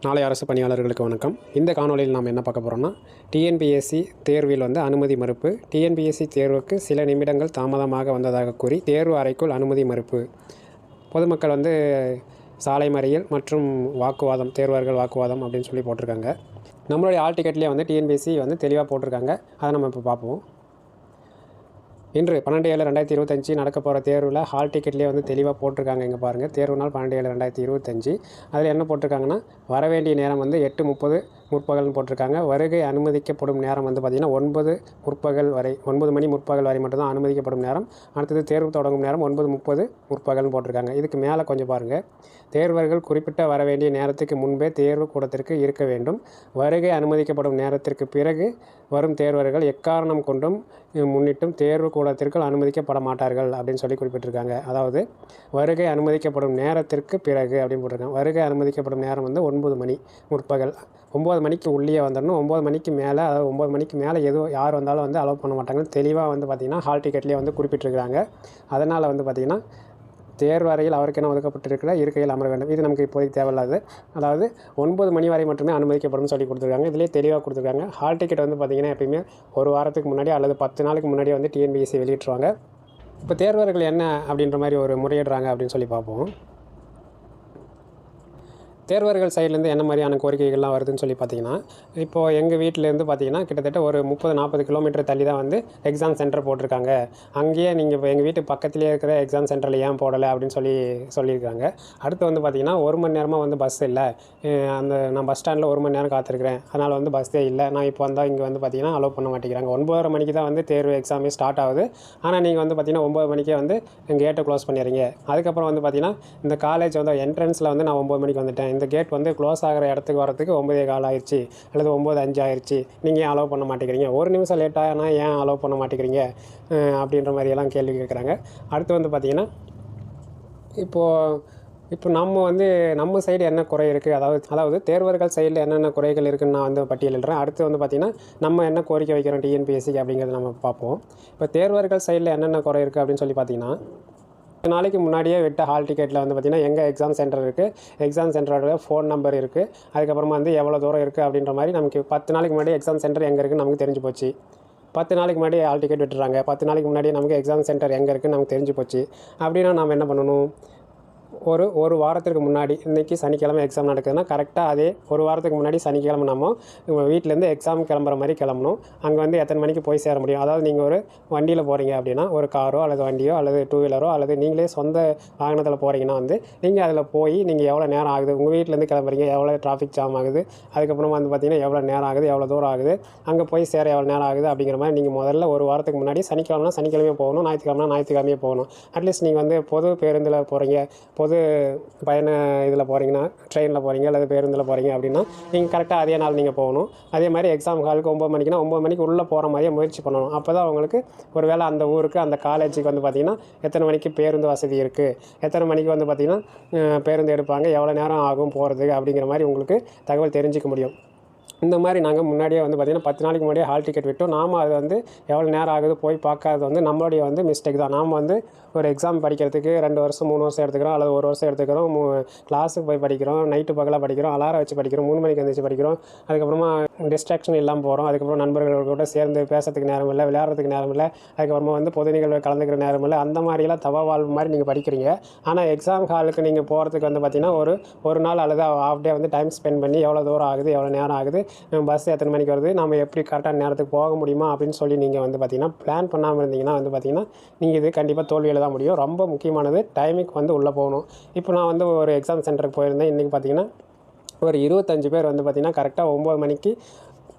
நாளை அரசு பணியாளர்களுக்கு வணக்கம். இந்த காணொலியில் நாம் என்ன பார்க்க போகிறோம்னா, டிஎன்பிஎஸ்சி தேர்வில் அனுமதி மறுப்பு. டிஎன்பிஎஸ்சி தேர்வுக்கு சில நிமிடங்கள் தாமதமாக வந்ததாக கூறி தேர்வு அறைக்குள் அனுமதி மறுப்பு. பொதுமக்கள் சாலை மறியல் மற்றும் வாக்குவாதம், தேர்வர்கள் வாக்குவாதம் அப்படின்னு சொல்லி போட்டிருக்காங்க. நம்மளுடைய ஆல் டிக்கெட்லேயே டிஎன்பிஎஸ்சி தெளிவாக போட்டிருக்காங்க. அதை நம்ம இப்போ பார்ப்போம். இன்று 12/7/2025 நடக்க போகிற தேர்வில் ஹால் டிக்கெட்லேயே தெளிவாக போட்டிருக்காங்க. இங்கே பாருங்கள், தேர்வு நாள் 12/7/2025. அதில் என்ன போட்டிருக்காங்கன்னா, வரவேண்டிய நேரம் 8:30 முற்பகல்னு போட்டிருக்காங்க. வருகை அனுமதிக்கப்படும் நேரம் பார்த்திங்கன்னா 9 முற்பகல் வரை, 9 மணி முற்பகல் வரை மட்டும்தான் அனுமதிக்கப்படும் நேரம். அடுத்தது தேர்வு தொடங்கும் நேரம் 9:30 முற்பகல்னு போட்டிருக்காங்க. இதுக்கு மேலே கொஞ்சம் பாருங்கள், தேர்வர்கள் குறிப்பிட்ட வரவேண்டிய நேரத்துக்கு முன்பே தேர்வு கூடத்திற்கு இருக்க வேண்டும். வருகை அனுமதிக்கப்படும் நேரத்திற்கு பிறகு வரும் தேர்வர்கள் எக்காரணம் கொண்டும் முன்னிட்டும் தேர்வு கூடத்திற்குள் அனுமதிக்கப்பட மாட்டார்கள் அப்படின்னு சொல்லி குறிப்பிட்டிருக்காங்க. அதாவது வருகை அனுமதிக்கப்படும் நேரத்திற்கு பிறகு அப்படின்னு போட்டிருக்காங்க. வருகை அனுமதிக்கப்படும் நேரம் 9 மணி முற்பகல். 9 மணிக்கு உள்ளே வந்துடணும். 9 மணிக்கு மேலே, அதாவது 9 மணிக்கு மேலே யார் வந்தாலும் அலோவ் பண்ண மாட்டாங்க. தெளிவாக பார்த்திங்கன்னா ஹால் டிக்கெட்லேயே குறிப்பிட்டிருக்கிறாங்க. அதனால் பார்த்திங்கன்னா தேர்வு அறையில் அவருக்கென ஒதுக்கப்பட்டிருக்கிற இருக்கையில் அமர வேண்டும். இது நமக்கு இப்போதைக்கு தேவையில்லாது. அதாவது 9 மணி வரை மட்டுமே அனுமதிக்கப்படும் சொல்லி கொடுத்துருக்காங்க. இதிலே தெளிவாக கொடுத்துருக்காங்க. ஹால் டிக்கெட் பார்த்திங்கன்னா எப்பயுமே ஒரு வாரத்துக்கு முன்னாடி அல்லது 10 நாளுக்கு முன்னாடி டிஎன்பிஎஸ்சி வெளியிட்டுருவாங்க. இப்போ தேர்வர்கள் என்ன அப்படின்ற மாதிரி ஒரு முறையிடுறாங்க அப்படின்னு சொல்லி பார்ப்போம். தேர்வர்கள் சைட்லேருந்து என்ன மாதிரியான கோரிக்கைகள்லாம் வருதுன்னு சொல்லி பார்த்தீங்கன்னா, இப்போது எங்கள் வீட்டிலேருந்து பார்த்தீங்கன்னா கிட்டத்தட்ட ஒரு 30-40 கிலோமீட்டர் தள்ளி தான் எக்ஸாம் சென்டர் போட்டிருக்காங்க. அங்கேயே நீங்கள் இப்போ எங்கள் வீட்டுக்கு பக்கத்துலேயே இருக்கிற எக்ஸாம் சென்டரில் ஏன் போடலை அப்படின்னு சொல்லியிருக்காங்க. அடுத்து பார்த்தீங்கன்னா 1 மணி நேரமாக பஸ் இல்லை, நான் பஸ் ஸ்டாண்டில் 1 மணி நேரம் காத்திருக்கிறேன், அதனால் பஸ்ஸே இல்லை, நான் இப்போ வந்தால் இங்கே பார்த்தீங்கன்னா அலோவ் பண்ண மாட்டேங்கிறாங்க. 9:30 மணிக்கு தான் தேர்வு எக்ஸாமே ஸ்டார்ட் ஆகுது. ஆனால் நீங்கள் பார்த்தீங்கன்னா 9 மணிக்கே கேட்டை க்ளோஸ் பண்ணிடுறீங்க. அதுக்கப்புறம் பார்த்தீங்கன்னா இந்த காலேஜ் என்ட்ரன்ஸில் நான் 9 மணிக்கு வந்துட்டேன், இந்த கேட் க்ளோஸ் ஆகிற இடத்துக்கு வரத்துக்கு 9:15 ஆயிடுச்சு அல்லது 9:05 ஆயிடுச்சு, நீங்கள் ஏன் அலோவ் பண்ண மாட்டேங்கிறீங்க, ஒரு நிமிஷம் லேட்டானா ஏன் அலோவ் பண்ண மாட்டேங்கிறீங்க அப்படின்ற மாதிரியெல்லாம் கேள்வி கேட்குறாங்க. அடுத்து பார்த்தீங்கன்னா இப்போ நம்ம சைடு என்ன குறை இருக்குது, அதாவது தேர்வர்கள் சைடில் என்னென்ன குறைகள் இருக்குதுன்னு நான் பட்டியலிடுறேன். அடுத்து பார்த்திங்கன்னா நம்ம என்ன கோரிக்கை வைக்கிறோம் டிஎன்பிஎஸ்சிக்கு அப்படிங்கிறத நம்ம பார்ப்போம். இப்போ தேர்வர்கள் சைடில் என்னென்ன குறை இருக்குது அப்படின்னு சொல்லி பார்த்தீங்கன்னா, நாளைக்கு முன்னாடியே விட்ட ஹால் டிக்கெட்டில் பார்த்திங்கன்னா எங்கே எக்ஸாம் சென்டர் இருக்குது, எக்ஸாம் சென்டரோட ஃபோன் நம்பர் இருக்குது, அதுக்கப்புறமா எவ்வளோ தூரம் இருக்குது அப்படின்ற மாதிரி நமக்கு 10 நாளைக்கு முன்னாடி எக்ஸாம் சென்டர் எங்கே இருக்குன்னு நமக்கு தெரிஞ்சு போச்சு. 10 நாளைக்கு முன்னாடி ஹால் டிக்கெட் விட்டுறாங்க. 10 நாளைக்கு முன்னாடியே நமக்கு எக்ஸாம் சென்டர் எங்கே இருக்குன்னு நமக்கு தெரிஞ்சு போச்சு. அப்படின்னா நம்ம என்ன பண்ணணும், ஒரு வாரத்துக்கு முன்னாடி, இன்றைக்கி சனிக்கிழமை எக்ஸாம் நடக்குதுன்னா கரெக்டாக அதே ஒரு வாரத்துக்கு முன்னாடி சனிக்கிழமை நம்ம வீட்டிலேருந்து எக்ஸாம் கிளம்புற மாதிரி கிளம்பணும். அங்கே எத்தனை மணிக்கு போய் சேர முடியும், அதாவது நீங்கள் ஒரு வண்டியில் போகிறீங்க அப்படின்னா, ஒரு காரோ அல்லது வண்டியோ அல்லது 2 வீலரோ அல்லது நீங்களே சொந்த வாகனத்தில் போகிறீங்கன்னா நீங்கள் அதில் போய் நீங்கள் எவ்வளோ நேரம் ஆகுது, உங்கள் வீட்டிலேருந்து கிளம்புறீங்க எவ்வளோ டிராஃபிக் ஜாம் ஆகுது, அதுக்கப்புறமா பார்த்திங்கன்னா எவ்வளோ நேரம் ஆகுது, எவ்வளோ தூரம் ஆகுது, அங்கே போய் சேர எவ்வளோ நேரம் ஆகுது அப்படிங்கிற மாதிரி நீங்கள் முதல்ல ஒரு வாரத்துக்கு முன்னாடி சனிக்கிழமைனா சனிக்கிழமையே போகணும், ஞாயிற்றுக்கிழமையே போகணும். அட்லீஸ்ட் நீங்கள் பொது பேருந்தில் போகிறீங்க, பொது பயண இதில் போகிறீங்கன்னா, ட்ரெயினில் போகிறீங்க அல்லது பேருந்தில் போகிறீங்க அப்படின்னா நீங்கள் கரெக்டாக அதே நாள் நீங்கள் போகணும். அதே மாதிரி எக்ஸாம் ஹாலுக்கு 9 மணிக்குனா 9 மணிக்கு உள்ளே போகிற மாதிரியே முயற்சி பண்ணணும். அப்போ தான் உங்களுக்கு ஒரு வேளை அந்த ஊருக்கு அந்த காலேஜுக்கு பார்த்திங்கன்னா எத்தனை மணிக்கு பேருந்து வசதி இருக்குது, எத்தனை மணிக்கு பார்த்திங்கன்னா பேருந்து எடுப்பாங்க, எவ்வளோ நேரம் ஆகும் போகிறதுக்கு அப்படிங்கிற மாதிரி உங்களுக்கு தகவல் தெரிஞ்சிக்க முடியும். இந்த மாதிரி நாங்கள் முன்னாடியே பார்த்திங்கன்னா 10 நாளைக்கு முன்னாடியே ஹால் டிக்கெட் விட்டோம். நாம் அது எவ்வளோ நேரம் ஆகுது போய் பார்க்காதது நம்மளுடைய மிஸ்டேக் தான். நாம் ஒரு எக்ஸாம் படிக்கிறதுக்கு 2 வருஷம் 3 வருஷம் எடுத்துக்கிறோம் அல்லது 1 வருஷம் எடுத்துக்கிறோம். கிளாஸுக்கு போய் படிக்கிறோம், நைட்டு பகலாக படிக்கிறோம், அலாரம் வச்சு படிக்கிறோம், 3 மணிக்கு எழுந்திரிச்சு படிக்கிறோம், அதுக்கப்புறமா டிஸ்ட்ராக்ஷன் இல்லாமல் போகிறோம், அதுக்கப்புறம் நண்பர்கள் கூட சேர்ந்து பேசுறதுக்கு நேரம் இல்லை, விளையாடுறதுக்கு நேரம் இல்லை, அதுக்கப்புறமா பொது நிகழ்வு கலந்துக்கிற நேரம் இல்லை. அந்த மாதிரிலாம் தவ வாழ்வு மாதிரி நீங்கள் படிக்கிறீங்க. ஆனால் எக்ஸாம் ஹாலுக்கு நீங்கள் போகிறதுக்கு பார்த்திங்கன்னா ஒரு நாள் அல்லது ஹாஃப் டே டைம் ஸ்பெண்ட் பண்ணி எவ்வளோ தூரம் ஆகுது, எவ்வளோ நேரம் ஆகுது, பஸ் எத்தனை மணிக்கு வருது, நம்ம எப்படி கரெக்டான நேரத்துக்கு போக முடியுமா அப்படின்னு சொல்லி நீங்கள் பார்த்திங்கன்னா பிளான் பண்ணாமல் இருந்தீங்கன்னா பார்த்திங்கன்னா நீங்கள் இது கண்டிப்பாக தோல்வியில் தான் முடியும். ரொம்ப முக்கியமானது டைமுக்கு உள்ளே போகணும். இப்போ நான் ஒரு எக்ஸாம் சென்டருக்கு போயிருந்தேன். இன்றைக்கி பார்த்திங்கன்னா ஒரு 25 பேர் பார்த்திங்கன்னா கரெக்டாக 9 மணிக்கு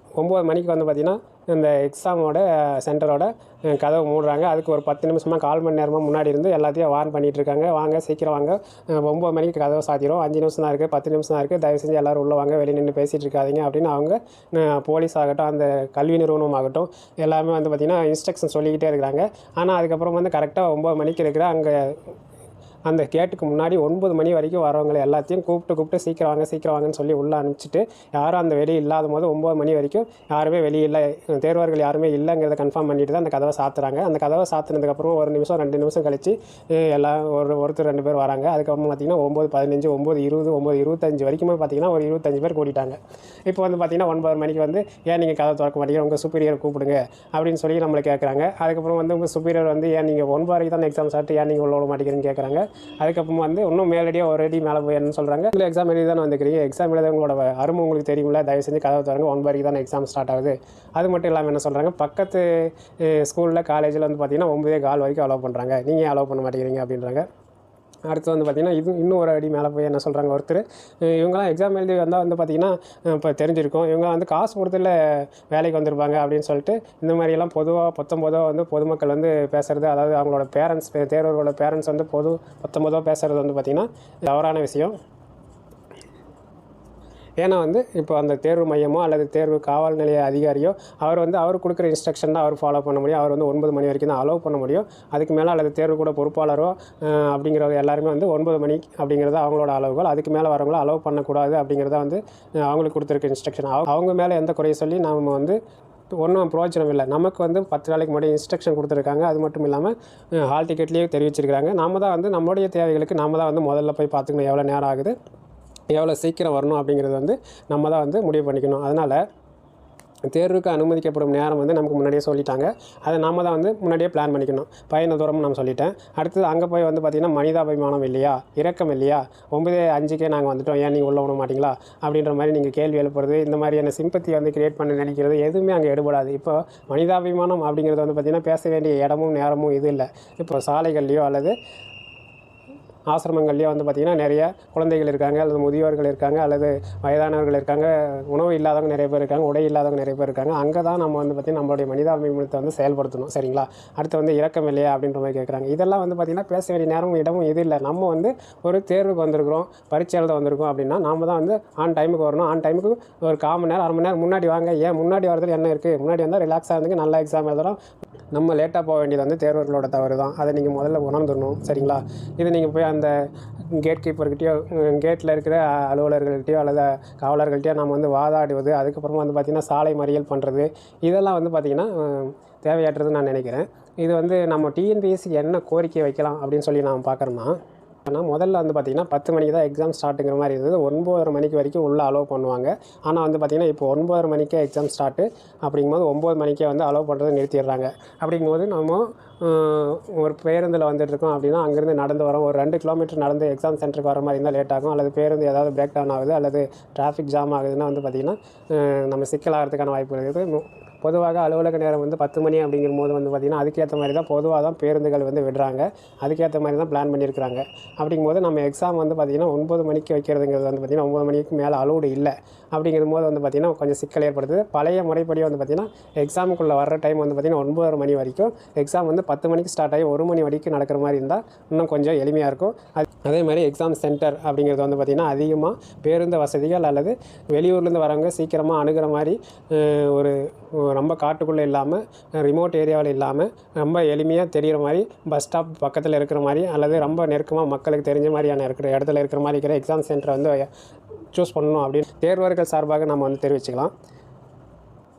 பார்த்திங்கன்னா இந்த எக்ஸாமோட சென்டரோட கதவை மூடுறாங்க. அதுக்கு ஒரு 10 நிமிஷமாக 1/4 மணி நேரமாக முன்னாடி இருந்து எல்லாத்தையும் வார்ன் பண்ணிகிட்ருக்காங்க. வாங்க சீக்கிரம் வாங்க, 9 மணிக்கு கதவை சாத்திடும், 5 நிமிஷம் தான் இருக்குது, 10 நிமிஷம் தான் இருக்குது, தயவு செஞ்சு எல்லோரும் உள்ளே வாங்க, வெளியே நின்று பேசிகிட்டு இருக்காதிங்க அப்படின்னு அவங்க போலீஸ் ஆகட்டும், அந்த கல்வி நிறுவனம் ஆகட்டும், எல்லாமே பார்த்திங்கன்னா இன்ஸ்ட்ரக்ஷன் சொல்லிக்கிட்டே இருக்கிறாங்க. ஆனால் அதுக்கப்புறம் கரெக்டாக 9 மணிக்கு இருக்கிற அந்த கேட்டுக்கு முன்னாடி 9 மணி வரைக்கும் வரவங்களை எல்லாத்தையும் கூப்பிட்டு சீக்கிரம் வாங்கன்னு சொல்லி உள்ளே அனுப்பிச்சிட்டு யாரும் அந்த வெளியே இல்லாத போது 9 மணி வரைக்கும் யாருமே வெளியே இல்லை, தேர்வர்கள் யாருமே இல்லைங்கிறத கன்ஃபார்ம் பண்ணிட்டு தான் அந்த கதவை சாத்துறாங்க. அந்த கதவை சாத்துனதுக்கப்புறம் 1 நிமிஷம் 2 நிமிஷம் கழிச்சு எல்லாம் ஒருத்தர் 2 பேர் வராங்க. அதுக்கப்புறம் பார்த்திங்கன்னா 9:15 9:20 9:25 வரைக்குமே பார்த்திங்கன்னா ஒரு 25 பேர் கூட்டிட்டாங்க. இப்போ வந்து பார்த்திங்கன்னா 9 மணிக்கு வந்து ஏன் நீங்கள் கதை திறக்க மாட்டீங்க, உங்கள் சுப்பீரியர் கூப்பிடுங்க அப்படின்னு சொல்லி நம்மளை கேட்குறாங்க. அதுக்கப்புறம் வந்து உங்கள் சுப்பீரியர் வந்து ஏன் நீங்கள் 9 வரைக்கும் தான் எக்ஸாம் ஸ்டார்ட், ஏன் நீங்கள் உள்ள விட மாட்டேங்கிறீங்கன்னு கேட்குறாங்க. அதுக்கப்புறம் வந்து இன்னும் மேலடியாக ஒரு அடி மேலே போய் என்னன்னு சொல்கிறாங்க, இல்லை எக்ஸாம் எழுதி தானே வந்துக்கிறீங்க, எக்ஸாம் எழுத உங்களோட அருமை உங்களுக்கு தெரியுமில்ல, தயவு செஞ்சு கதவை திறங்க, 9 வரைக்கும் தான் எக்ஸாம் ஸ்டார்ட் ஆகுது. அது மட்டும் இல்லாமல் என்ன சொல்கிறாங்க, பக்கத்து ஸ்கூலில் காலேஜில் வந்து பார்த்திங்கன்னா 9:15 வரைக்கும் அலோவ் பண்ணுறாங்க, நீங்கள் அலோவ் பண்ண மாட்டேங்கிறீங்க அப்படின்றாங்க. அடுத்து வந்து பார்த்திங்கன்னா இன்னும் ஒரு அடி மேலே போய் என்ன சொல்கிறாங்க ஒருத்தர், இவங்களாம் எக்ஸாம் எழுதி வந்தால் வந்து பார்த்திங்கன்னா இப்போ தெரிஞ்சிருக்கும், இவங்க வந்து காசு கொடுத்துல வேலைக்கு வந்திருப்பாங்க அப்படின்னு சொல்லிட்டு இந்த மாதிரியெல்லாம் பொதுவாக வந்து பொதுமக்கள் வந்து பேசுகிறது, அதாவது அவங்களோட பேரண்ட்ஸ் தேர்வர்களோட பேரண்ட்ஸ் வந்து பொதுவாக பேசுகிறது வந்து பார்த்திங்கன்னா தவறான விஷயம். ஏன்னா வந்து இப்போ அந்த தேர்வு மையமோ அல்லது தேர்வு காவல் நிலைய அதிகாரியோ அவர் கொடுக்குற இன்ஸ்ட்ரக்ஷன் தான் அவர் ஃபாலோ பண்ண முடியும். அவர் வந்து 9 மணி வரைக்கும் தான் அலோவ் பண்ண முடியும். அதுக்கு மேலே அல்லது தேர்வு கூட பொறுப்பாளரோ அப்படிங்கிறவங்க எல்லாருமே வந்து 9 மணி அப்படிங்கிறது அவங்களோட அளவுகள். அதுக்கு மேலே வரவங்களோ அலோவ் பண்ணக்கூடாது அப்படிங்கிறத வந்து அவங்களுக்கு கொடுத்துருக்க இன்ஸ்ட்ரக்ஷன். அவங்க மேலே எந்த குறையை சொல்லி நாம் வந்து ஒன்றும் பிரயோஜனம் இல்லை. நமக்கு வந்து 10 நாளைக்கு முன்னாடி இன்ஸ்ட்ரக்ஷன் கொடுத்துருக்காங்க. அது மட்டும் இல்லாமல் ஹால் டிக்கெட்லேயே தெரிவிச்சிருக்கிறாங்க. நாம் தான் வந்து நம்மளுடைய தேவைகளுக்கு நாம் தான் வந்து முதல்ல போய் பார்த்துக்கணும், எவ்வளோ நேரம் ஆகுது, எவ்வளோ சீக்கிரம் வரணும் அப்படிங்கிறது வந்து நம்ம தான் வந்து முடிவு பண்ணிக்கணும். அதனால் தேர்வுக்கு அனுமதிக்கப்படும் நேரம் வந்து நமக்கு முன்னாடியே சொல்லிட்டாங்க. அதை நாம் தான் வந்து முன்னாடியே பிளான் பண்ணிக்கணும். பயண தூரமும் நான் சொல்லிட்டேன். அடுத்தது அங்கே போய் வந்து பார்த்திங்கன்னா மனிதாபிமானம் இல்லையா, இரக்கம் இல்லையா, 9:05க்கே நாங்கள் வந்துவிட்டோம், ஏன் நீங்கள் உள்ள விட மாட்டிங்களா அப்படின்ற மாதிரி நீங்கள் கேள்வி எழுப்புறது, இந்த மாதிரியான சிம்பத்தி வந்து கிரியேட் பண்ண நினைக்கிறது எதுவுமே அங்கே எடுபடாது. இப்போ மனிதாபிமானம் அப்படிங்கிறது வந்து பார்த்திங்கன்னா பேச வேண்டிய இடமும் நேரமும் இது இல்லை. இப்போ சாலைகள்லையோ அல்லது ஆசிரமங்கள்லேயே வந்து பார்த்திங்கன்னா நிறைய குழந்தைகள் இருக்காங்க, அல்லது முதியோர்கள் இருக்காங்க, அல்லது வயதானவர்கள் இருக்காங்க, உணவு இல்லாதவங்க நிறைய பேர் இருக்காங்க, உடை இல்லாதவங்க நிறைய பேர் இருக்காங்க. அங்கே தான் நம்ம வந்து பார்த்திங்கன்னா நம்மளுடைய மனிதாபிமானத்தை வந்து செயல்படுத்தணும். சரிங்களா? அடுத்து வந்து இரக்கம் இல்லையா அப்படின்ற மாதிரி கேட்குறாங்க. இதெல்லாம் வந்து பார்த்திங்கன்னா பேச வேண்டிய நேரமும் இடமும் இது இல்லை. நம்ம வந்து ஒரு தேர்வுக்கு வந்திருக்கிறோம், பரீட்சை எழுத வந்திருக்கோம் அப்படின்னா நாம் தான் வந்து ஆன் டைமுக்கு வரணும். ஆன் டைமுக்கு ஒரு 1/4 மணி நேரம் 1/2 மணி நேரம் முன்னாடி வாங்க. ஏன் முன்னாடி வரதுல என்ன இருக்குது, முன்னாடி வந்தால் ரிலாக்ஸாக இருந்துங்க, நல்லா எக்ஸாம் எழுதுகிறோம். நம்ம லேட்டாக போக வேண்டியது வந்து தேர்வர்களோட தவறு தான். அதை நீங்கள் முதல்ல உணர்ந்துடணும். சரிங்களா? இது நீங்கள் போய் அந்த கேட் கீப்பர்கிட்டையோ கேட்டில் இருக்கிற அலுவலர்கள்கிட்டையோ அல்லது காவலர்கள்கிட்டையோ நம்ம வந்து வாதாடுவது, அதுக்கப்புறமா வந்து பார்த்திங்கன்னா சாலை மறியல் பண்ணுறது, இதெல்லாம் வந்து பார்த்திங்கன்னா தேவையற்றதுன்னு நான் நினைக்கிறேன். இது வந்து நம்ம டிஎன்பிஎஸ்சிக்கு என்ன கோரிக்கை வைக்கலாம் அப்படின்னு சொல்லி நான் பார்க்குறேன்னா, ஆனால் முதல்ல வந்து பார்த்திங்கன்னா 10 மணிக்கு தான் எக்ஸாம் ஸ்டார்ட்டுங்கிற மாதிரி இருந்தது. 9:30 மணிக்கு வரைக்கும் உள்ளே அலோவ் பண்ணுவாங்க. ஆனால் வந்து பார்த்திங்கன்னா இப்போ 9:30 மணிக்கே எக்ஸாம் ஸ்டார்ட்டு அப்படிங்கும்போது 9 மணிக்கே வந்து அலோவ் பண்ணுறதை நிறுத்திடுறாங்க. அப்படிங்கும்போது நம்ம ஒரு பேருந்தில் வந்துட்டுருக்கோம் அப்படின்னா அங்கேருந்து நடந்து வரோம், ஒரு 2 கிலோமீட்டர் நடந்து எக்ஸாம் சென்டருக்கு வர மாதிரி இருந்தால் லேட் ஆகும். அல்லது பேருந்து ஏதாவது பிரேக் டவுன் ஆகுது அல்லது டிராஃபிக் ஜாம் ஆகுதுன்னா வந்து பார்த்திங்கன்னா நம்ம சிக்கலாகிறதுக்கான வாய்ப்பு இருக்குது. பொதுவாக அலுவலக நேரம் வந்து 10 மணி அப்படிங்கும்போது வந்து பார்த்திங்கன்னா அதுக்கேற்ற மாதிரி தான் பொதுவாக தான் பேருந்துகள் வந்து விடுறாங்க. அதுக்கேற்ற மாதிரி தான் பிளான் பண்ணியிருக்கிறாங்க. அப்படிங்கும்போது நம்ம எக்ஸாம் வந்து பார்த்திங்கன்னா 9 மணிக்கு வைக்கிறதுங்கிறது வந்து பார்த்திங்கன்னா 9 மணிக்கு மேலே அலோடு இல்லை. அப்படிங்கும்போது வந்து பார்த்திங்கன்னா கொஞ்சம் சிக்கல் ஏற்படுது. பழைய முறைப்படி வந்து பார்த்திங்கன்னா எக்ஸாமுக்குள்ளே வர்ற டைம் வந்து பார்த்திங்கன்னா 9:30 மணி வரைக்கும், எக்ஸாம் வந்து 10 மணிக்கு ஸ்டார்ட் ஆகி 1 மணி வரைக்கும் நடக்கிற மாதிரி இருந்தால் இன்னும் கொஞ்சம் எளிமையாக இருக்கும். அதே மாதிரி எக்ஸாம் சென்டர் அப்படிங்கிறது வந்து பார்த்திங்கன்னா அதிகமாக பேருந்து வசதிகள் அல்லது வெளியூர்லேருந்து வரவங்க சீக்கிரமாக அணுகிற மாதிரி ஒரு ரொம்ப காட்டுக்குள்ளே இல்லாமல், ரிமோட் ஏரியாவில் இல்லாமல், ரொம்ப எளிமையாக தெரிகிற மாதிரி பஸ் ஸ்டாப் பக்கத்தில் இருக்கிற மாதிரி அல்லது ரொம்ப நெருக்கமாக மக்களுக்கு தெரிஞ்ச மாதிரியான இருக்கிற இடத்துல இருக்கிற மாதிரி இருக்கிற எக்ஸாம் சென்டரை வந்து சூஸ் பண்ணணும் அப்படின்னு தேர்வர்கள் சார்பாக நம்ம வந்து தெரிவிச்சுக்கலாம்.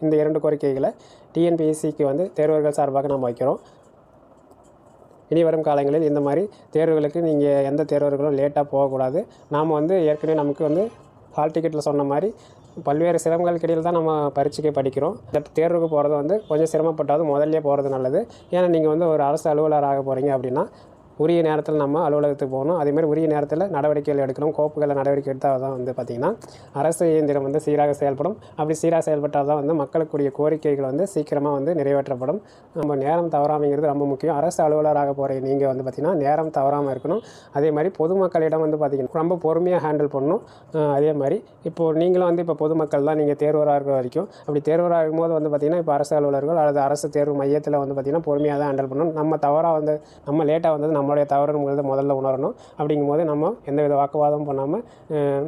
இந்த 2 கோரிக்கைகளை டிஎன்பிஎஸ்சிக்கு வந்து தேர்வர்கள் சார்பாக நம்ம வைக்கிறோம். இனி வரும் காலங்களில் இந்த மாதிரி தேர்வுகளுக்கு நீங்கள் எந்த தேர்வர்களும் லேட்டாக போகக்கூடாது. நாம் வந்து ஏற்கனவே நமக்கு வந்து ஹால் டிக்கெட்டில் சொன்ன மாதிரி பல்வேறு சிரமங்களுக்கு இடையில் தான் நம்ம பரீட்சைக்கு படிக்கிறோம். இந்த தேர்வுக்கு போகிறது வந்து கொஞ்சம் சிரமப்பட்டாலும் முதல்லே போகிறது நல்லது. ஏன்னா நீங்கள் வந்து ஒரு அரசு அலுவலராக போகிறீங்க அப்படின்னா உரிய நேரத்தில் நம்ம அலுவலகத்துக்கு போகணும். அதேமாதிரி உரிய நேரத்தில் நடவடிக்கைகள் எடுக்கணும். கோப்புகளில் நடவடிக்கை எடுத்தால் தான் வந்து பார்த்திங்கன்னா அரசு இயந்திரம் வந்து சீராக செயல்படும். அப்படி சீராக செயல்பட்டால் தான் வந்து மக்களுக்குரிய கோரிக்கைகள் வந்து சீக்கிரமாக வந்து நிறைவேற்றப்படும். நம்ம நேரம் தவறாமைங்கிறது ரொம்ப முக்கியம். அரசு அலுவலராக போகிற நீங்கள் வந்து பார்த்திங்கன்னா நேரம் தவறாமல் இருக்கணும். அதே மாதிரி பொதுமக்களிடம் வந்து பார்த்திங்கன்னா ரொம்ப பொறுமையாக ஹேண்டில் பண்ணணும். அதே மாதிரி இப்போது நீங்களும் வந்து இப்போ பொதுமக்கள் தான், நீங்கள் தேர்வராக இருக்கிற வரைக்கும். அப்படி தேர்வராக இருக்கும்போது வந்து பார்த்திங்கன்னா இப்போ அரசு அலுவலர்கள் அல்லது அரசு தேர்வு மையத்தில் வந்து பார்த்திங்கன்னா பொறுமையாக தான் ஹேண்டில் பண்ணணும். நம்ம தவறாக வந்து நம்ம லேட்டாக வந்தது நம்ம நம்மளுடைய தவறுங்கிறத முதல்ல உணரணும். அப்படிங்கும்போது நம்ம எந்தவித வாக்குவாதமும் பண்ணாமல்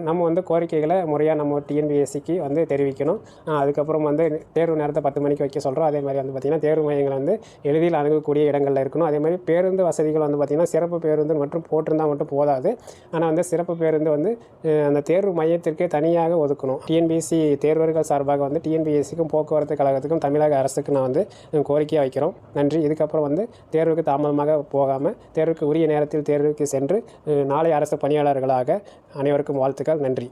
நம்ம வந்து கோரிக்கைகளை முறையாக நம்ம டிஎன்பிஎஸ்சிக்கு வந்து தெரிவிக்கணும். அதுக்கப்புறம் வந்து தேர்வு நேரத்தை 10 மணிக்கு வைக்க சொல்கிறோம். அதே மாதிரி வந்து பார்த்திங்கன்னா தேர்வு மையங்கள் வந்து எளிதில் அணுகக்கூடிய இடங்களில் இருக்கணும். அதே மாதிரி பேருந்து வசதிகள் வந்து பார்த்திங்கன்னா சிறப்பு பேருந்து மற்றும் போட்டிருந்தால் மட்டும் போதாது. ஆனால் வந்து சிறப்பு பேருந்து வந்து அந்த தேர்வு மையத்திற்கே தனியாக ஒதுக்கணும். டிஎன்பிஎஸ்சி தேர்வர்கள் சார்பாக வந்து டிஎன்பிஎஸ்சிக்கும் போக்குவரத்து கழகத்துக்கும் தமிழக அரசுக்கு நான் வந்து கோரிக்கையாக வைக்கிறோம். நன்றி. இதுக்கப்புறம் வந்து தேர்வுக்கு தாமதமாக போகாமல் தேர்வுக்கு உரிய நேரத்தில் தேர்வுக்கு சென்று நாளை அரசு பணியாளர்களாக அனைவருக்கும் வாழ்த்துக்கள். நன்றி.